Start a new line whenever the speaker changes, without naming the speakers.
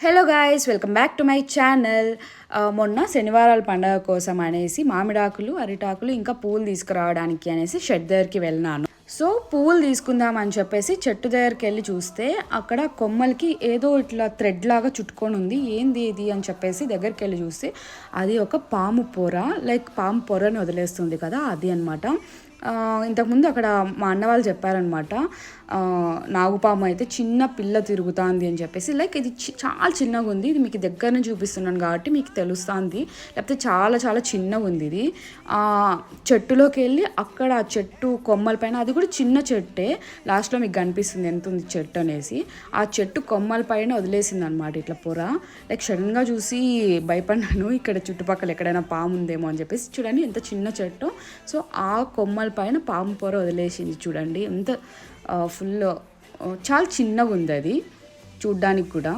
Hello guys, welcome back to my channel. మొన్న శనివారాల పండగ కోసం అనేసి మామిడాకులు, అరిటాకులు ఇంకా పూలు తీసుకురావడానికి అనేసి షెడ్ దగ్గరికి వెళ్ళినాను. సో పువ్వులు తీసుకుందామని చెప్పేసి చెట్టు దగ్గరికి వెళ్ళి చూస్తే అక్కడ కొమ్మలకి ఏదో ఇట్లా థ్రెడ్ లాగా చుట్టుకొని ఉంది. ఏంది ఇది అని చెప్పేసి దగ్గరికి వెళ్ళి చూస్తే అది ఒక పాము పొర, లైక్ పాము పొరని వదిలేస్తుంది కదా, అది అనమాట. ఇంతకుముందు అక్కడ మా అన్న వాళ్ళు చెప్పారనమాట, నాగుపాము అయితే చిన్న పిల్ల తిరుగుతుంది అని చెప్పేసి. లైక్ ఇది చాలా చిన్నగా ఉంది, ఇది మీకు దగ్గర నుంచి చూపిస్తున్నాను కాబట్టి మీకు తెలుస్తుంది, లేకపోతే చాలా చాలా చిన్నగా ఉంది ఇది. చెట్టులోకి వెళ్ళి అక్కడ ఆ చెట్టు కొమ్మల పైన, అది కూడా చిన్న చెట్టే, లాస్ట్లో మీకు కనిపిస్తుంది ఎంత ఉంది చెట్టు అనేసి, ఆ చెట్టు కొమ్మల పైన వదిలేసింది అనమాట ఇట్లా పొర. లైక్ సడన్గా చూసి భయపడినాను, ఇక్కడ చుట్టుపక్కల ఎక్కడైనా పాము ఉందేమో అని చెప్పేసి. చూడండి ఎంత చిన్న చెట్టు. సో ఆ కొమ్మల పైన పాము పొర వదిలేసింది. చూడండి ఎంత ఫుల్ చాలా చిన్నగా ఉంది అది చూడ్డానికి కూడా.